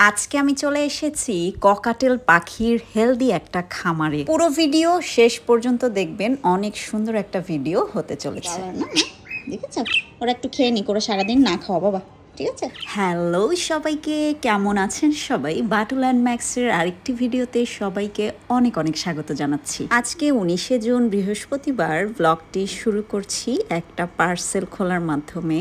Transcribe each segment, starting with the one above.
আজকে আমি চলে এসেছি ককাটেল পাখির হেলদি একটা খামারে। পুরো ভিডিও শেষ পর্যন্ত দেখবেন, অনেক সুন্দর একটা ভিডিও হতে চলেছে। দেখেছো, ওরা একটু খেয়ে নি করে সারাদিন না খাওয়া বাবা, ঠিক আছে। হ্যালো সবাইকে, কেমন আছেন সবাই? বাটুল অ্যান্ড ম্যাক্সের আরেকটি ভিডিওতে সবাইকে অনেক অনেক স্বাগত জানাচ্ছি। আজকে 19শে জুন বৃহস্পতিবার ব্লগটি শুরু করছি একটা পার্সেল খোলার মাধ্যমে।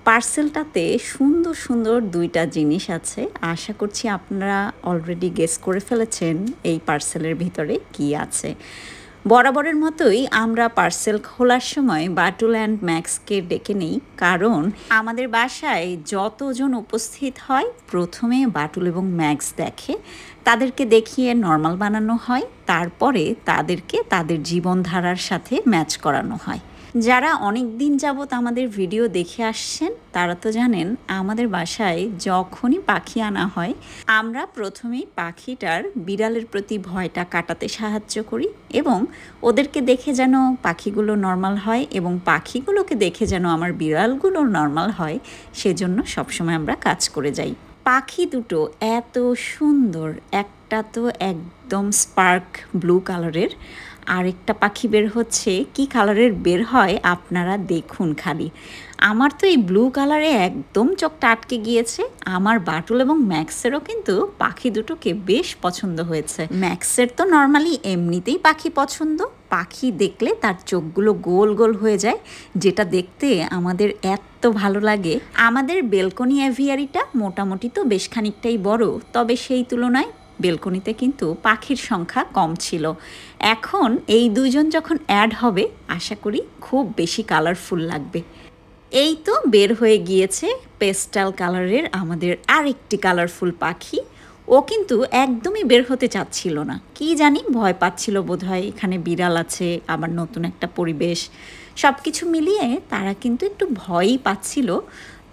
পার্সেলটাতে সুন্দর সুন্দর দুইটা জিনিস আছে। আশা করছি আপনারা অলরেডি গেস করে ফেলেছেন এই পার্সেলের ভিতরে কি আছে। বরাবরের মতোই আমরা পার্সেল খোলার সময় বাটুল অ্যান্ড ম্যাক্সকে ডেকে নেই, কারণ আমাদের বাসায় যতজন উপস্থিত হয় প্রথমে বাটুল এবং ম্যাক্স দেখে, তাদেরকে দেখিয়ে নর্মাল বানানো হয়, তারপরে তাদেরকে তাদের জীবনধারার সাথে ম্যাচ করানো হয়। যারা অনেক দিন যাবৎ আমাদের ভিডিও দেখে আসছেন তারা তো জানেন, আমাদের বাসায় যখনই পাখি আনা হয় আমরা প্রথমেই পাখিটার বিড়ালের প্রতি ভয়টা কাটাতে সাহায্য করি, এবং ওদেরকে দেখে যেন পাখিগুলো নর্মাল হয় এবং পাখিগুলোকে দেখে যেন আমার বিড়ালগুলো নর্মাল হয়, সেজন্য সবসময় আমরা কাজ করে যাই। পাখি দুটো এত সুন্দর, একটা তো একদম স্পার্ক ব্লু কালারের, আরেকটা পাখি বের হচ্ছে কি কালারের বের হয় আপনারা দেখুন খালি। আমার তো এই ব্লু কালারে একদম চোখটা আটকে গিয়েছে। আমার বাটুল এবং ম্যাক্সেরও কিন্তু পাখি দুটোকে বেশ পছন্দ হয়েছে। ম্যাক্সের তো নর্মালি এমনিতেই পাখি পছন্দ, পাখি দেখলে তার চোখগুলো গোল গোল হয়ে যায়, যেটা দেখতে আমাদের এত ভালো লাগে। আমাদের বেলকনি অ্যাভিয়ারিটা মোটামুটি তো বেশ খানিকটাই বড়, তবে সেই তুলনায় বেলকনিতে কিন্তু পাখির সংখ্যা কম ছিল। এখন এই দুইজন যখন অ্যাড হবে আশা করি খুব বেশি কালারফুল লাগবে। এই তো বের হয়ে গিয়েছে পেস্টাল কালারের আমাদের আরেকটি কালারফুল পাখি। ও কিন্তু একদমই বের হতে চাচ্ছিল না, কি জানি ভয় পাচ্ছিল বোধহয়, এখানে বিড়াল আছে, আবার নতুন একটা পরিবেশ, সব কিছু মিলিয়ে তারা কিন্তু একটু ভয়ই পাচ্ছিল।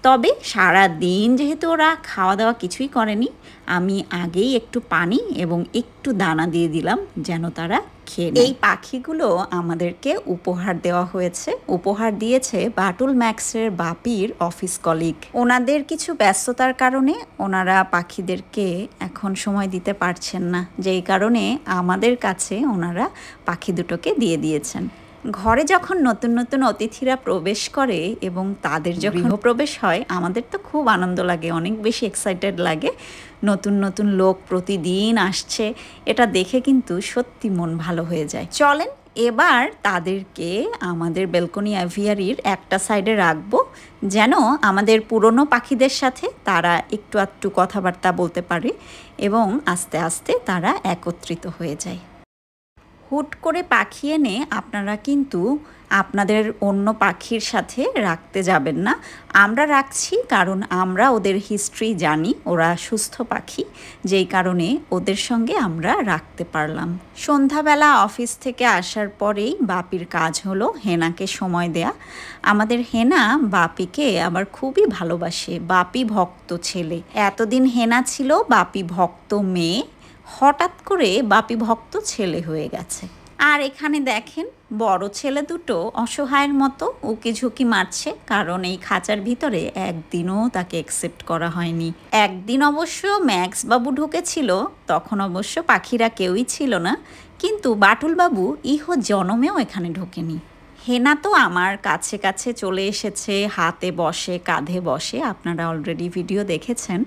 তবে সারা দিন যেহেতু ওরা খাওয়া দাওয়া কিছুই করেনি, আমি আগেই একটু পানি এবং একটু দানা দিয়ে দিলাম যেন তারা খেয়ে নেয়। এই পাখিগুলো আমাদেরকে উপহার দেওয়া হয়েছে, উপহার দিয়েছে বাটুল ম্যাক্সের বাপির অফিস কলিগ। ওনাদের কিছু ব্যস্ততার কারণে ওনারা পাখিদেরকে এখন সময় দিতে পারছেন না, যেই কারণে আমাদের কাছে ওনারা পাখি দুটোকে দিয়ে দিয়েছেন। ঘরে যখন নতুন নতুন অতিথিরা প্রবেশ করে এবং তাদের যখন গৃহপ্রবেশ হয় আমাদের তো খুব আনন্দ লাগে, অনেক বেশি এক্সাইটেড লাগে। নতুন নতুন লোক প্রতিদিন আসছে, এটা দেখে কিন্তু সত্যি মন ভালো হয়ে যায়। চলেন এবার তাদেরকে আমাদের বেলকনি অ্যাভিয়ারির একটা সাইডে রাখবো, যেন আমাদের পুরনো পাখিদের সাথে তারা একটু আধটু কথাবার্তা বলতে পারে এবং আস্তে আস্তে তারা একত্রিত হয়ে যায়। হুট করে পাখি এনে আপনারা কিন্তু আপনাদের অন্য পাখির সাথে রাখতে যাবেন না। আমরা রাখছি কারণ আমরা ওদের হিস্ট্রি জানি, ওরা সুস্থ পাখি, যেই কারণে ওদের সঙ্গে আমরা রাখতে পারলাম। সন্ধ্যাবেলা অফিস থেকে আসার পরেই বাপির কাজ হলো হেনাকে সময় দেয়া। আমাদের হেনা বাপিকে আবার খুবই ভালোবাসে, বাপি ভক্ত ছেলে। এতদিন হেনা ছিল বাপি ভক্ত মেয়ে, হঠাৎ করে বাপি ভক্ত ছেলে হয়ে গেছে। আর এখানে দেখেন বড় ছেলে দুটো অসহায়ের মতো উকি ঝুঁকি মারছে, কারণ এই খাঁচার ভিতরে একদিনও তাকে অ্যাকসেপ্ট করা হয়নি। একদিন অবশ্য ম্যাক্স বাবু ঢুকেছিল, তখন অবশ্য পাখিরা কেউই ছিল না, কিন্তু বাটুল বাবু ইহ জনমেও এখানে ঢোকেনি। হেনা তো আমার কাছে কাছে চলে এসেছে, হাতে বসে কাঁধে বসে, আপনারা অলরেডি ভিডিও দেখেছেন।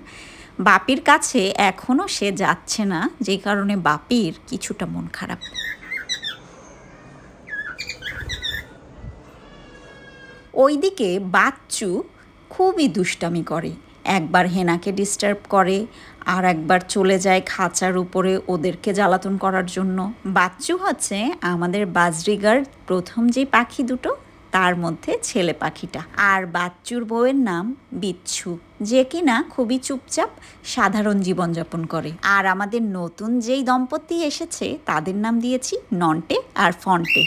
বাপির কাছে এখনও সে যাচ্ছে না, যে কারণে বাপির কিছুটা মন খারাপ। ওইদিকে বাচ্চু খুবই দুষ্টামি করে, একবার হেনাকে ডিস্টার্ব করে আর একবার চলে যায় খাঁচার উপরে ওদেরকে জ্বালাতন করার জন্য। বাচ্চু হচ্ছে আমাদের বাজরিগার প্রথম যে পাখি দুটো তার মধ্যে ছেলে পাখিটা, আর বাচ্চুর বউয়ের নাম বিচ্ছু, যে কিনা খুবই চুপচাপ সাধারণ জীবনযাপন করে। আর আমাদের নতুন যেই দম্পতি এসেছে তাদের নাম দিয়েছি নন্টে আর ফন্টে।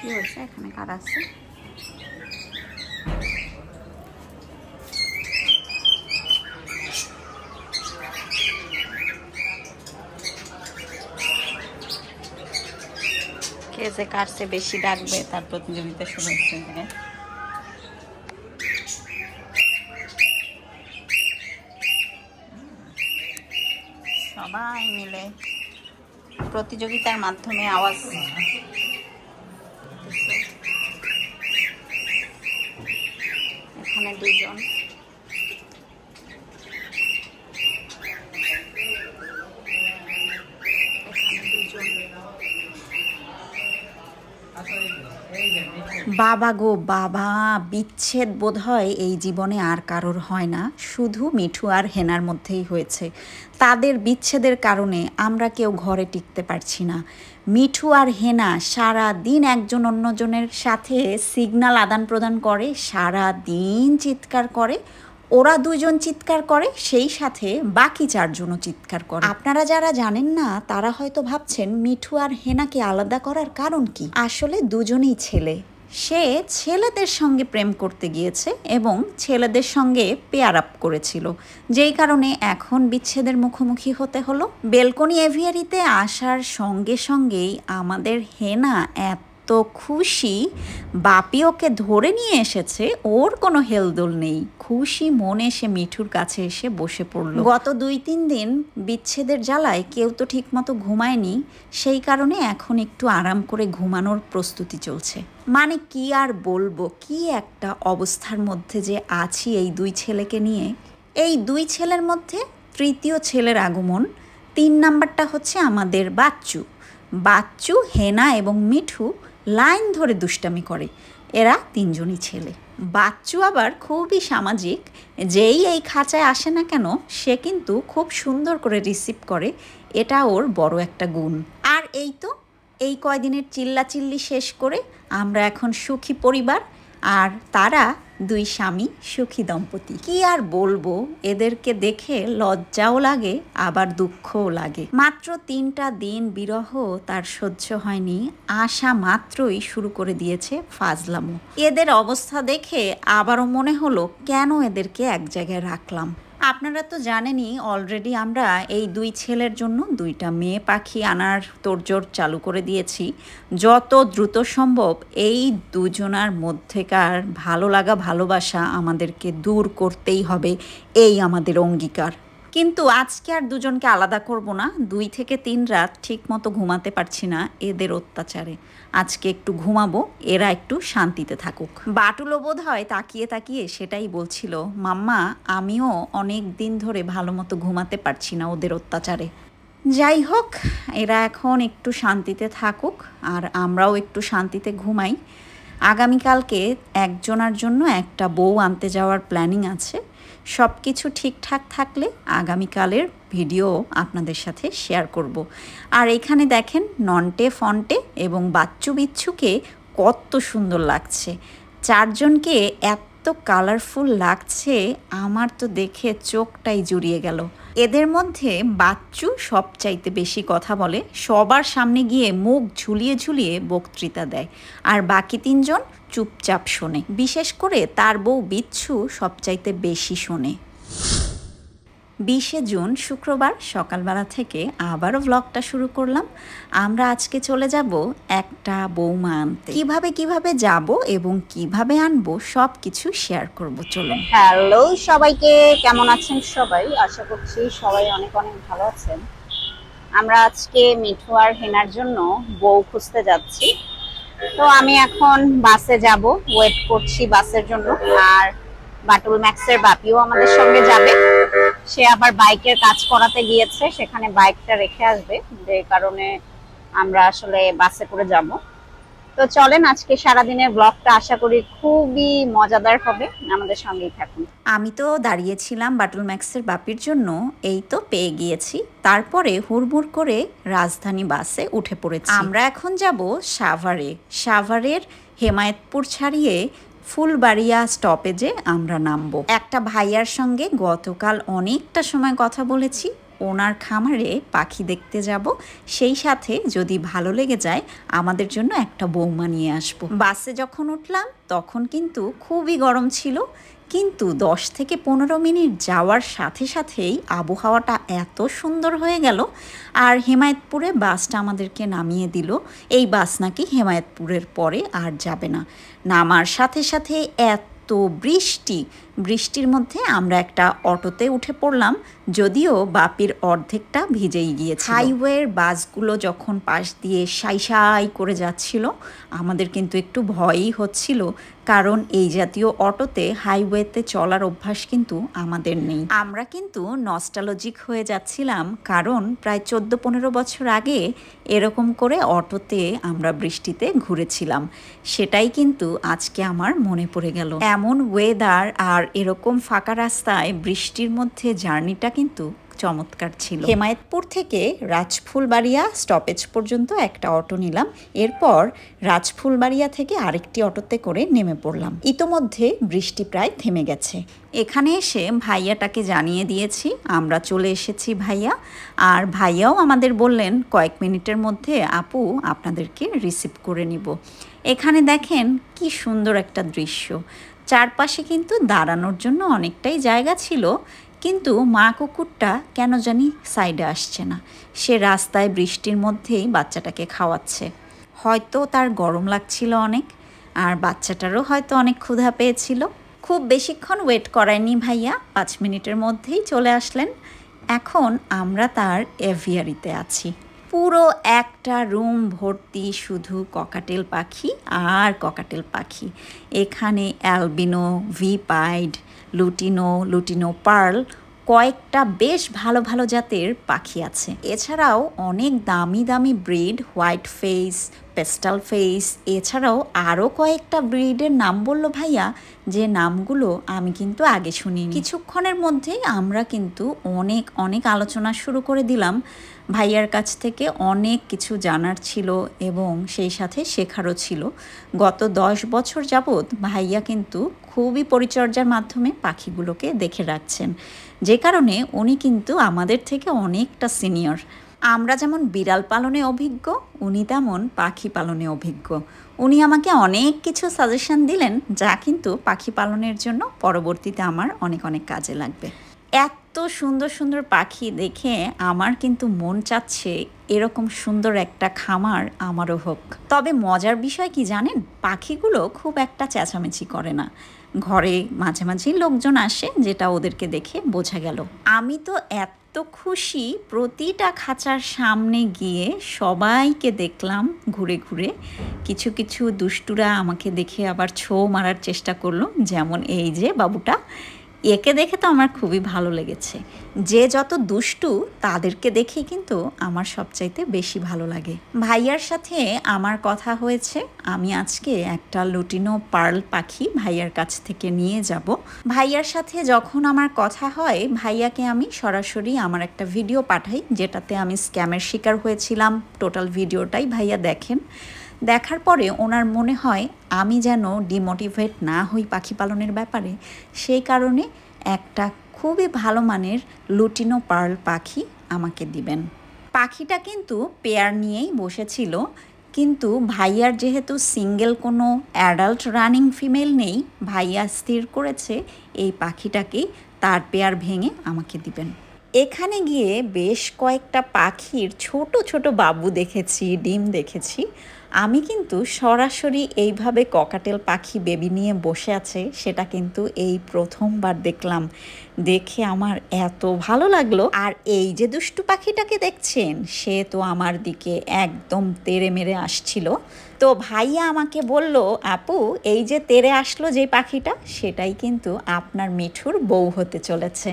কি হয়েছে এখানে কার আছে? কে যে কার চেয়ে বেশি ডাকবে তার প্রতিযোগিতা শুরু হচ্ছে এখানে। সবাই মিলে প্রতিযোগিতার মাধ্যমে আওয়াজ। এখানে দুজন, বাবা গো বাবা, বিচ্ছেদ বোধহয় এই জীবনে আর কারোর হয় না, শুধু মিঠু আর হেনার মধ্যেই হয়েছে। তাদের বিচ্ছেদের কারণে আমরা কেউ ঘরে টিকতে পারছি না। মিঠু আর হেনা সারা দিন একজন অন্যজনের সাথে সিগন্যাল আদান প্রদান করে, সারা দিন চিৎকার করে। ওরা দুজন চিৎকার করে, সেই সাথে বাকি চারজনও চিৎকার করে। আপনারা যারা জানেন না তারা হয়তো ভাবছেন মিঠু আর হেনাকে আলাদা করার কারণ কি। আসলে দুজনেই ছেলে। সে ছেলেদের সঙ্গে প্রেম করতে গিয়েছে এবং ছেলেদের সঙ্গে পেয়ার আপ করেছিল, যেই কারণে এখন বিচ্ছেদের মুখোমুখি হতে হলো। বেলকনি এভিয়ারিতে আসার সঙ্গে সঙ্গেই আমাদের হেনা এত খুশি, বাপি ওকে ধরে নিয়ে এসেছে, ওর কোনো হেলদোল নেই। খুশি মনে সে মিঠুর কাছে এসে বসে পড়ল। গত 2-3 দিন বিচ্ছেদের জ্বালায় কেউ তো ঠিকমতো ঘুমায়নি, সেই কারণে এখন একটু আরাম করে ঘুমানোর প্রস্তুতি চলছে। মানে কি আর বলবো, কি একটা অবস্থার মধ্যে যে আছি এই দুই ছেলেকে নিয়ে। এই দুই ছেলের মধ্যে তৃতীয় ছেলের আগমন। 3 নাম্বারটা হচ্ছে আমাদের বাচ্চু। বাচ্চু, হেনা এবং মিঠু লাইন ধরে দুষ্টামি করে। এরা 3 জনই ছেলে। বাচ্চু আবার খুবই সামাজিক, যেই এই খাঁচায় আসে না কেন সে কিন্তু খুব সুন্দর করে রিসিভ করে, এটা ওর বড় একটা গুণ। আর এই তো এই কয়দিনের চিল্লাচিল্লি শেষ করে আমরা এখন সুখী পরিবার, আর তারা 2 স্বামী সুখী দম্পতি। কি আর বলবো, এদেরকে দেখে লজ্জাও লাগে আবার দুঃখও লাগে। মাত্র 3টা দিন বিরহ তার সহ্য হয়নি, আসা মাত্রই শুরু করে দিয়েছে ফাজলামো। এদের অবস্থা দেখে আবারও মনে হলো কেন এদেরকে এক জায়গায় রাখলাম। আপনারা তো জানেনই অলরেডি আমরা এই 2 ছেলের জন্য 2টা মেয়ে পাখি আনার তোড়জোড় চালু করে দিয়েছি। যত দ্রুত সম্ভব এই দুজনার মধ্যেকার ভালো লাগা ভালোবাসা আমাদেরকে দূর করতেই হবে, এই আমাদের অঙ্গীকার। কিন্তু আজকে আর দুজনকে আলাদা করব না। 2 থেকে 3 রাত ঠিক মতো ঘুমাতে পারছি না এদের অত্যাচারে। আজকে একটু ঘুমাবো, এরা একটু শান্তিতে থাকুক। বাটুলও বোধ হয় তাকিয়ে তাকিয়ে সেটাই বলছিল, মাম্মা আমিও অনেক দিন ধরে ভালো মতো ঘুমাতে পারছি না ওদের অত্যাচারে। যাই হোক, এরা এখন একটু শান্তিতে থাকুক আর আমরাও একটু শান্তিতে ঘুমাই। আগামীকালকে একজনের জন্য একটা বউ আনতে যাওয়ার প্ল্যানিং আছে। সব কিছু ঠিকঠাক থাকলে আগামীকালের ভিডিও আপনাদের সাথে শেয়ার করব। আর এখানে দেখেন নন্টে ফন্টে এবং বাচ্চু বিচ্ছুকে কত সুন্দর লাগছে। 4 জনকে এত কালারফুল লাগছে, আমার তো দেখে চোখটাই জুড়িয়ে গেল। এদের মধ্যে বাচ্চু সবচাইতে বেশি কথা বলে, সবার সামনে গিয়ে মুখ ঝুলিয়ে ঝুলিয়ে বক্তৃতা দেয়, আর বাকি 3 জন চুপচাপ শোনে। বিশেষ করে তার বউ বিচ্ছু সবচাইতে বেশি শোনে। 20শে জুন শুক্রবার সকালবেলা থেকে আবারও ব্লগটা শুরু করলাম। আমরা আজকে চলে যাব একটা বৌমা আনতে। কিভাবে যাব এবং কিভাবে আনবো সব কিছু শেয়ার করব, চলুন। হ্যালো সবাইকে, কেমন আছেন সবাই? আশা করছি সবাই অনেক অনেক ভালো আছেন। আমরা আজকে মিঠু আর হেনার জন্য বউ খুঁজতে যাচ্ছি। তো আমি এখন বাসে যাব, ওয়েট করছি বাসের জন্য। আর বাটুল ম্যাক্সের বাপিও আমাদের সঙ্গে যাবে। সে আবার বাইকের কাজ করাতে গিয়েছে, সেখানে বাইকটা রেখে আসবে, যে কারণে আমরা আসলে বাসে করে যাব। তো চলেন আজকে সারাদিনের ব্লগটা আশা করি খুবই মজাদার হবে, আমাদের সঙ্গেই থাকুন। আমি তো দাঁড়িয়েছিলাম বাটুল ম্যাক্সের বাপির জন্য, এই তো পেয়ে গিয়েছি। তারপরে হুড়মুড় করে রাজধানী বাসে উঠে পড়েছি। আমরা এখন যাব সাভারে। সাভারের হেমায়েতপুর ছাড়িয়ে ফুলবাড়িয়া স্টপেজে আমরা নামবো। একটা ভাইয়ার সঙ্গে গতকাল অনেকটা সময় কথা বলেছি, ওনার খামারে পাখি দেখতে যাব, সেই সাথে যদি ভালো লেগে যায় আমাদের জন্য একটা বৌমা নিয়ে আসবো। বাসে যখন উঠলাম তখন কিন্তু খুবই গরম ছিল, কিন্তু 10 থেকে 15 মিনিট যাওয়ার সাথে সাথেই আবহাওয়াটা এত সুন্দর হয়ে গেল। আর হেমায়েতপুরে বাসটা আমাদেরকে নামিয়ে দিল। এই বাস নাকি হেমায়েতপুরের পরে আর যাবে না। নামার সাথে সাথে এত বৃষ্টির মধ্যে আমরা একটা অটোতে উঠে পড়লাম, যদিও বাপির অর্ধেকটা ভিজেই গিয়েছে। হাইওয়ের বাসগুলো যখন পাশ দিয়ে সাই করে যাচ্ছিল, আমাদের কিন্তু একটু ভয়ই হচ্ছিল, কারণ এই জাতীয় অটোতে হাইওয়েতে চলার অভ্যাস কিন্তু আমাদের নেই। আমরা কিন্তু নস্টালজিক হয়ে যাচ্ছিলাম, কারণ প্রায় 14-15 বছর আগে এরকম করে অটোতে আমরা বৃষ্টিতে ঘুরেছিলাম। সেটাই কিন্তু আজকে আমার মনে পড়ে গেল। এমন ওয়েদার আর এরকম ফাঁকা রাস্তায় বৃষ্টির মধ্যে জার্নিটা কিন্তু চমৎকার ছিল। হেমায়েতপুর থেকে রাজফুলবাড়িয়া স্টপেজ পর্যন্ত একটা অটো নিলাম, এরপর রাজফুলবাড়িয়া থেকে আরেকটি অটোতে করে নেমে পড়লাম। ইতোমধ্যে বৃষ্টি প্রায় থেমে গেছে। এখানে এসে ভাইয়াটাকে জানিয়ে দিয়েছি আমরা চলে এসেছি ভাইয়া, আর ভাইয়াও আমাদের বললেন কয়েক মিনিটের মধ্যে আপু আপনাদেরকে রিসিভ করে নিব। এখানে দেখেন কি সুন্দর একটা দৃশ্য। চারপাশে কিন্তু দাঁড়ানোর জন্য অনেকটাই জায়গা ছিল, কিন্তু মা কুকুরটা কেন জানি সাইডে আসছে না। সে রাস্তায় বৃষ্টির মধ্যেই বাচ্চাটাকে খাওয়াচ্ছে। হয়তো তার গরম লাগছিল অনেক, আর বাচ্চাটারও হয়তো অনেক ক্ষুধা পেয়েছিল। খুব বেশিক্ষণ ওয়েট করায়নি ভাইয়া, 5 মিনিটের মধ্যেই চলে আসলেন। এখন আমরা তার এভিয়ারিতে আছি। পুরো একটা রুম ভর্তি শুধু ককাটেল পাখি আর ককাটেল পাখি। এখানে অ্যালবিনো, ভিপাইড, লুটিনো পার্ল, কয়েকটা বেশ ভালো ভালো জাতের পাখি আছে। এছাড়াও অনেক দামি দামি breed, white face, pastel face, এছাড়াও আরও কয়েকটা ব্রিডের নাম বললো ভাইয়া, যে নামগুলো আমি কিন্তু আগে শুনিনি। কিছুক্ষণের মধ্যেই আমরা কিন্তু অনেক আলোচনা শুরু করে দিলাম। ভাইয়ার কাছ থেকে অনেক কিছু জানার ছিল এবং সেই সাথে শেখারও ছিল। গত 10 বছর যাবৎ ভাইয়া কিন্তু খুবই পরিচর্যার মাধ্যমে পাখিগুলোকে দেখে রাখছেন, যে কারণে উনি কিন্তু আমাদের থেকে অনেকটা সিনিয়র। আমরা যেমন বিড়াল পালনে অভিজ্ঞ, উনি তেমন পাখি পালনে অভিজ্ঞ। উনি আমাকে অনেক কিছু সাজেশন দিলেন, যা কিন্তু পাখি পালনের জন্য পরবর্তীতে আমার অনেক কাজে লাগবে। এত সুন্দর সুন্দর পাখি দেখে আমার কিন্তু মন চাচ্ছে এরকম সুন্দর একটা খামার আমারও হোক। তবে মজার বিষয় কি জানেন, পাখিগুলো খুব একটা চেঁচামেচি করে না। ঘরে মাঝে মাঝে লোকজন আসে, যেটা ওদেরকে দেখে বোঝা গেল। আমি তো এত খুশি, প্রতিটা খাঁচার সামনে গিয়ে সবাইকে দেখলাম ঘুরে ঘুরে। কিছু দুষ্টুরা আমাকে দেখে আবার ছো মারার চেষ্টা করলো, যেমন এই যে বাবুটা। একে দেখে তো আমার খুবই ভালো লেগেছে। যে যত দুষ্টু তাদেরকে দেখেই কিন্তু আমার সবচাইতে বেশি ভালো লাগে। ভাইয়ার সাথে আমার কথা হয়েছে, আমি আজকে একটা লুটিনো পার্ল পাখি ভাইয়ার কাছ থেকে নিয়ে যাব। ভাইয়ার সাথে যখন আমার কথা হয়, ভাইয়াকে আমি সরাসরি আমার একটা ভিডিও পাঠাই, যেটাতে আমি স্ক্যামের শিকার হয়েছিলাম। টোটাল ভিডিওটাই ভাইয়া দেখেন। দেখার পরে ওনার মনে হয় আমি যেন ডিমোটিভেট না হই পাখি পালনের ব্যাপারে, সেই কারণে একটা খুবই ভালো মানের লুটিনো পার্ল পাখি আমাকে দিবেন। পাখিটা কিন্তু পেয়ার নিয়েই বসেছিল, কিন্তু ভাইয়ার যেহেতু সিঙ্গেল কোনো অ্যাডাল্ট রানিং ফিমেল নেই, ভাইয়া স্থির করেছে এই পাখিটাকেই তার পেয়ার ভেঙে আমাকে দিবেন। এখানে গিয়ে বেশ কয়েকটা পাখির ছোট বাবু দেখেছি, ডিম দেখেছি। আমি কিন্তু সরাসরি এইভাবে ককাটেল পাখি বেবি নিয়ে বসে আছে সেটা কিন্তু এই প্রথমবার দেখলাম। দেখে আমার এত ভালো লাগলো। আর এই যে দুষ্টু পাখিটাকে দেখছেন, সে তো আমার দিকে একদম তেড়ে মেরে আসছিল। তো ভাইয়া আমাকে বলল, আপু এই যে তেড়ে আসলো যে পাখিটা, সেটাই কিন্তু আপনার মিঠুর বউ হতে চলেছে।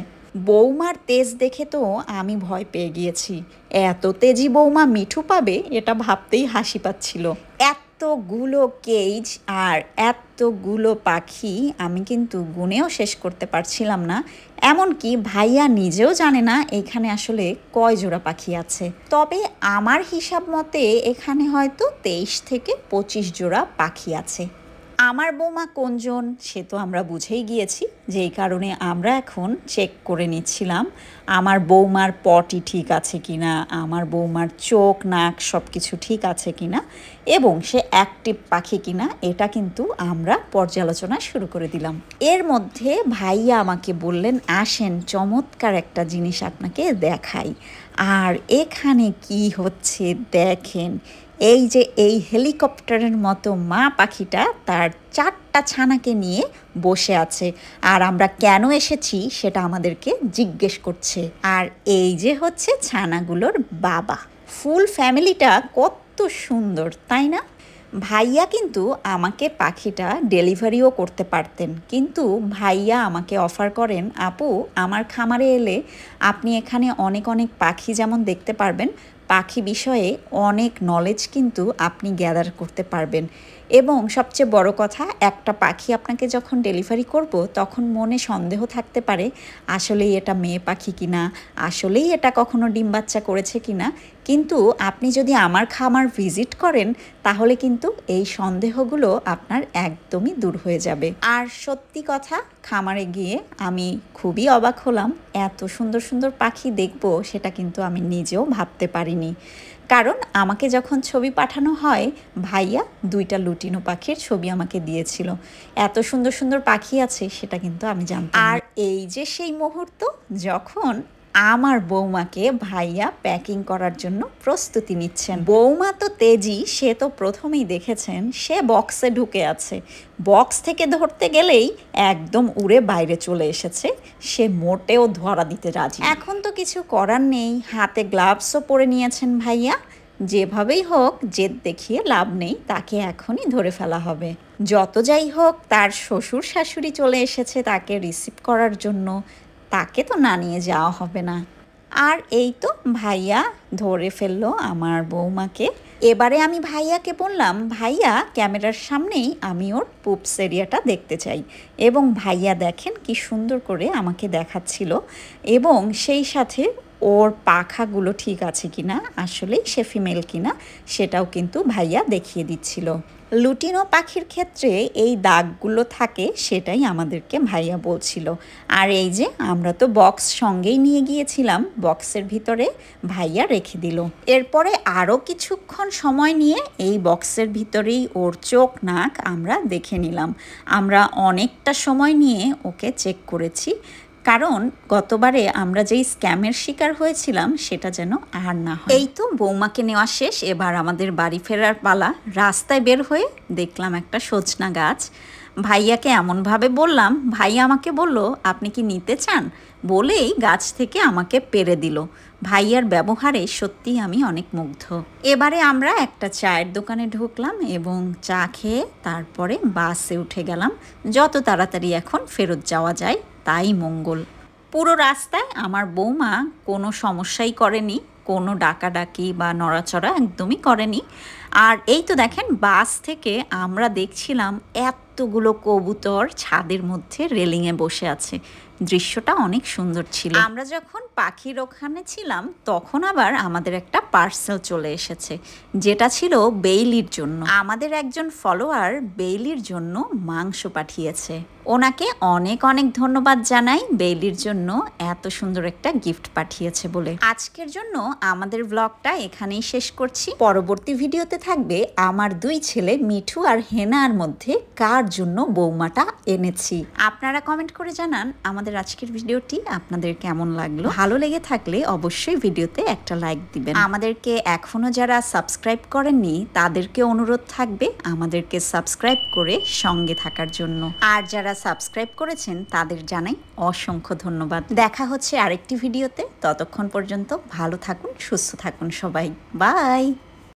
বৌমার তেজ দেখে তো আমি ভয় পেয়ে গিয়েছি। এত তেজি বৌমা মিঠু পাবে এটা ভাবতেই হাসি পাচ্ছিল। এতগুলো কেজ আর এতগুলো পাখি আমি কিন্তু গুনেও শেষ করতে পারছিলাম না। এমনকি ভাইয়া নিজেও জানে না এখানে আসলে কয় জোড়া পাখি আছে। তবে আমার হিসাব মতে এখানে হয়তো 23 থেকে 25 জোড়া পাখি আছে। আমার বৌমা কোনজন সে তো আমরা বুঝেই গিয়েছি, যেই কারণে আমরা এখন চেক করে নিচ্ছিলাম আমার বৌমার পটি ঠিক আছে কিনা, আমার বৌমার চোখ নাক সব কিছু ঠিক আছে কিনা এবং সে অ্যাক্টিভ পাখি কিনা, এটা কিন্তু আমরা পর্যালোচনা শুরু করে দিলাম। এর মধ্যে ভাইয়া আমাকে বললেন, আসেন চমৎকার একটা জিনিস আপনাকে দেখাই। আর এখানে কি হচ্ছে দেখেন, এই যে এই হেলিকপ্টারের মতো মা পাখিটা তার 4টা ছানাকে নিয়ে বসে আছে, আর আমরা কেন এসেছি সেটা আমাদেরকে জিজ্ঞেস করছে। আর এই যে হচ্ছে ছানাগুলোর বাবা। ফুল ফ্যামিলিটা কত সুন্দর তাই না? ভাইয়া কিন্তু আমাকে পাখিটা ডেলিভারিও করতে পারতেন, কিন্তু ভাইয়া আমাকে অফার করেন, আপু আমার খামারে এলে আপনি এখানে অনেক অনেক পাখি যেমন দেখতে পারবেন, পাখি বিষয়ে অনেক নলেজ কিন্তু আপনি গ্যাদার করতে পারবেন। এবং সবচেয়ে বড় কথা, একটা পাখি আপনাকে যখন ডেলিভারি করব তখন মনে সন্দেহ থাকতে পারে আসলেই এটা মেয়ে পাখি কিনা, আসলেই এটা কখনো ডিম বাচ্চা করেছে কিনা, কিন্তু আপনি যদি আমার খামার ভিজিট করেন তাহলে কিন্তু এই সন্দেহগুলো আপনার একদমই দূর হয়ে যাবে। আর সত্যি কথা, খামারে গিয়ে আমি খুবই অবাক হলাম, এত সুন্দর সুন্দর পাখি দেখব সেটা কিন্তু আমি নিজেও ভাবতে পারিনি। কারণ আমাকে যখন ছবি পাঠানো হয়, ভাইয়া 2টা লুটিনো পাখির ছবি আমাকে দিয়েছিল। এত সুন্দর সুন্দর পাখি আছে সেটা কিন্তু আমি জানতাম। আর এই যে সেই মুহূর্ত যখন আমার বৌমাকে ভাইয়া প্যাকিং করার জন্য প্রস্তুতি নিচ্ছেন। বৌমা তো তেজি, সে তো প্রথমেই দেখেছেন সে বক্সে ঢুকে আছে, বক্স থেকে ধরতে গেলেই একদম উড়ে বাইরে চলে এসেছে, সে মোটেও ধরা দিতে রাজি। এখন তো কিছু করার নেই, হাতে গ্লাভসও পরে নিয়েছেন ভাইয়া, যেভাবেই হোক জেদ দেখিয়ে লাভ নেই, তাকে এখনই ধরে ফেলা হবে। যত যাই হোক তার শ্বশুর শাশুড়ি চলে এসেছে তাকে রিসিভ করার জন্য, তাকে তো না নিয়ে যাওয়া হবে না। আর এই তো ভাইয়া ধরে ফেললো আমার বৌমাকে। এবারে আমি ভাইয়াকে বললাম, ভাইয়া ক্যামেরার সামনেই আমি ওর পুপস এরিয়াটা দেখতে চাই। এবং ভাইয়া দেখেন কি সুন্দর করে আমাকে দেখাচ্ছিল, এবং সেই সাথে ওর পাখাগুলো ঠিক আছে কিনা, আসলেই সে ফিমেল কিনা সেটাও কিন্তু ভাইয়া দেখিয়ে দিচ্ছিল। লুটিনো পাখির ক্ষেত্রে এই দাগগুলো থাকে, সেটাই আমাদেরকে ভাইয়া বলছিল। আর এই যে আমরা তো বক্স সঙ্গেই নিয়ে গিয়েছিলাম, বক্সের ভিতরে ভাইয়া রেখে দিল। এরপরে আরও কিছুক্ষণ সময় নিয়ে এই বক্সের ভিতরেই ওর চোখ নাক আমরা দেখে নিলাম। আমরা অনেকটা সময় নিয়ে ওকে চেক করেছি, কারণ গতবারে আমরা যেই স্ক্যামের শিকার হয়েছিলাম সেটা যেন আর না হয়। এই তো বৌমাকে নেওয়া শেষ, এবার আমাদের বাড়ি ফেরার পালা। রাস্তায় বের হয়ে দেখলাম একটা সজনা গাছ, ভাইয়াকে এমনভাবে বললাম, ভাইয়া আমাকে বলল আপনি কি নিতে চান, বলেই গাছ থেকে আমাকে পেরে দিল। ভাইয়ার ব্যবহারে সত্যিই আমি অনেক মুগ্ধ। এবারে আমরা একটা চায়ের দোকানে ঢুকলাম এবং চা খেয়ে তারপরে বাসে উঠে গেলাম। যত তাড়াতাড়ি এখন ফেরত যাওয়া যায় তাই মঙ্গল। পুরো রাস্তায় আমার বৌমা কোনো সমস্যাই করেনি, কোনো ডাকাডাকি বা নড়াচড়া একদমই করেনি। আর এই তো দেখেন বাস থেকে আমরা দেখছিলাম এতগুলো কবুতর ছাদের মধ্যে রেলিংয়ে বসে আছে, দৃশ্যটা অনেক সুন্দর ছিল। আমরা যখন পাখির ওখানে ছিলাম তখন আবার আমাদের একটা পার্সেল চলে এসেছে, যেটা ছিল বেইলির জন্য। আমাদের একজন ফলোয়ার বেইলির জন্য মাংস পাঠিয়েছে, ওনাকে অনেক অনেক ধন্যবাদ জানাই বেইলির জন্য এত সুন্দর একটা গিফট পাঠিয়েছে বলে। আজকের জন্য আমাদের ব্লগটা এখানেই শেষ করছি। পরবর্তী ভিডিওতে থাকবে আমার 2 ছেলে মিঠু আর হেনার মধ্যে কার জন্য বৌমাটা এনেছি। আপনারা কমেন্ট করে জানান আমাদের আজকের ভিডিওটি আপনাদের কেমন লাগলো। ভালো লেগে থাকলে অবশ্যই ভিডিওতে একটা লাইক দিবেন। আমাদেরকে এখনো যারা সাবস্ক্রাইব করেননি তাদেরকে অনুরোধ থাকবে আমাদেরকে সাবস্ক্রাইব করে সঙ্গে থাকার জন্য। আর যারা সাবস্ক্রাইব করেছেন তাদের জানাই অসংখ্য ধন্যবাদ। দেখা হচ্ছে আরেকটি ভিডিওতে, ততক্ষণ পর্যন্ত ভালো থাকুন, সুস্থ থাকুন সবাই। বাই।